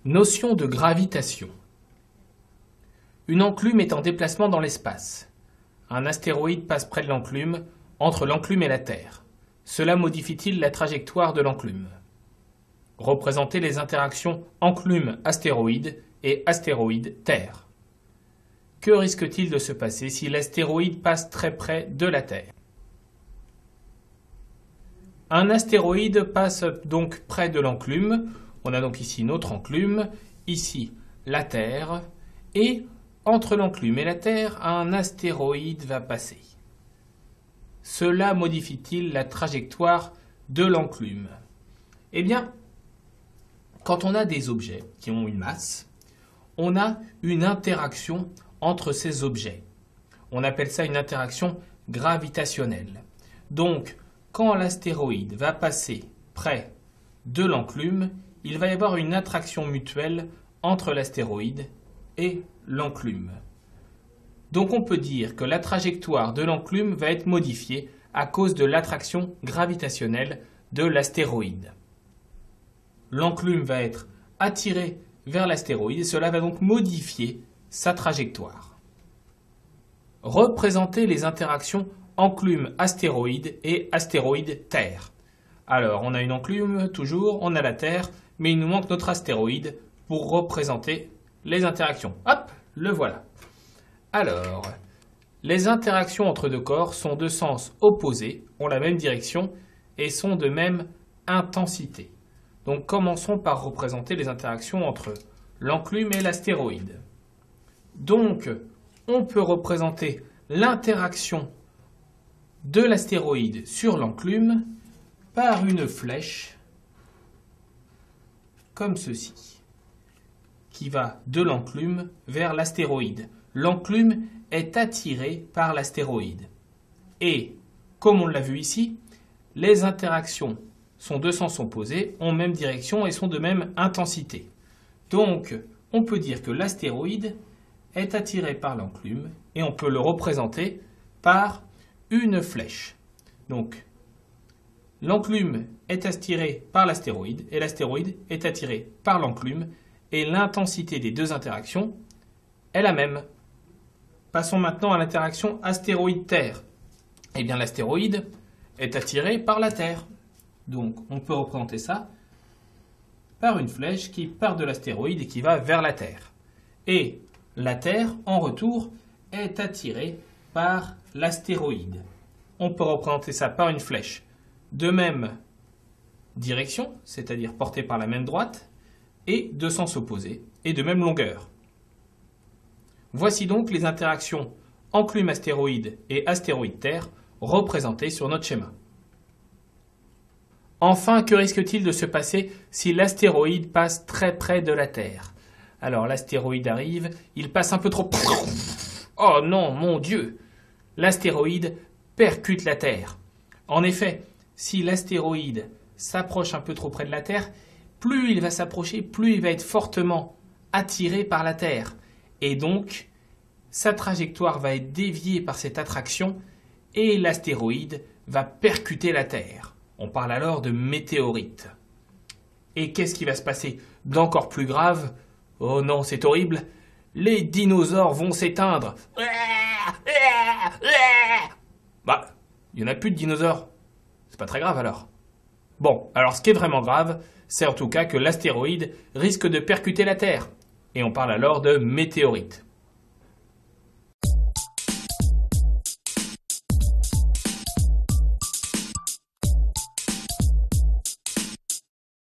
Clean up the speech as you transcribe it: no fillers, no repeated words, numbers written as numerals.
Notion de gravitation. Une enclume est en déplacement dans l'espace. Un astéroïde passe près de l'enclume, entre l'enclume et la Terre. Cela modifie-t-il la trajectoire de l'enclume? Représenter les interactions enclume-astéroïde et astéroïde-Terre. Que risque-t-il de se passer si l'astéroïde passe très près de la Terre? Un astéroïde passe donc près de l'enclume. On a donc ici notre enclume, ici la Terre, et entre l'enclume et la Terre, un astéroïde va passer. Cela modifie-t-il la trajectoire de l'enclume? Eh bien, quand on a des objets qui ont une masse, on a une interaction entre ces objets. On appelle ça une interaction gravitationnelle. Donc, quand l'astéroïde va passer près de l'enclume, il va y avoir une attraction mutuelle entre l'astéroïde et l'enclume. Donc on peut dire que la trajectoire de l'enclume va être modifiée à cause de l'attraction gravitationnelle de l'astéroïde. L'enclume va être attirée vers l'astéroïde et cela va donc modifier sa trajectoire. Représenter les interactions enclume-astéroïde et astéroïde-Terre. Alors, on a une enclume, toujours, on a la Terre, mais il nous manque notre astéroïde pour représenter les interactions. Hop, le voilà. Alors, les interactions entre deux corps sont de sens opposés, ont la même direction et sont de même intensité. Donc, commençons par représenter les interactions entre l'enclume et l'astéroïde. Donc, on peut représenter l'interaction de l'astéroïde sur l'enclume par une flèche comme ceci, qui va de l'enclume vers l'astéroïde. L'enclume est attirée par l'astéroïde. Et, comme on l'a vu ici, les interactions sont de sens opposés, ont même direction et sont de même intensité. Donc, on peut dire que l'astéroïde est attiré par l'enclume et on peut le représenter par une flèche. Donc, l'enclume est attirée par l'astéroïde et l'astéroïde est attiré par l'enclume et l'intensité des deux interactions est la même. Passons maintenant à l'interaction astéroïde-Terre. Eh bien, l'astéroïde est attiré par la Terre. Donc, on peut représenter ça par une flèche qui part de l'astéroïde et qui va vers la Terre. Et la Terre, en retour, est attirée par l'astéroïde. On peut représenter ça par une flèche de même direction, c'est-à-dire portée par la même droite, et de sens opposé, et de même longueur. Voici donc les interactions enclume-astéroïde et astéroïde-Terre représentées sur notre schéma. Enfin, que risque-t-il de se passer si l'astéroïde passe très près de la Terre? Alors, l'astéroïde arrive, il passe un peu trop... Oh non, mon Dieu! L'astéroïde percute la Terre. En effet, si l'astéroïde s'approche un peu trop près de la Terre, plus il va s'approcher, plus il va être fortement attiré par la Terre. Et donc, sa trajectoire va être déviée par cette attraction et l'astéroïde va percuter la Terre. On parle alors de météorite. Et qu'est-ce qui va se passer d'encore plus grave? Oh non, c'est horrible. Les dinosaures vont s'éteindre. Bah, il n'y en a plus de dinosaures. C'est pas très grave alors. Bon, alors ce qui est vraiment grave, c'est en tout cas que l'astéroïde risque de percuter la Terre. Et on parle alors de météorite.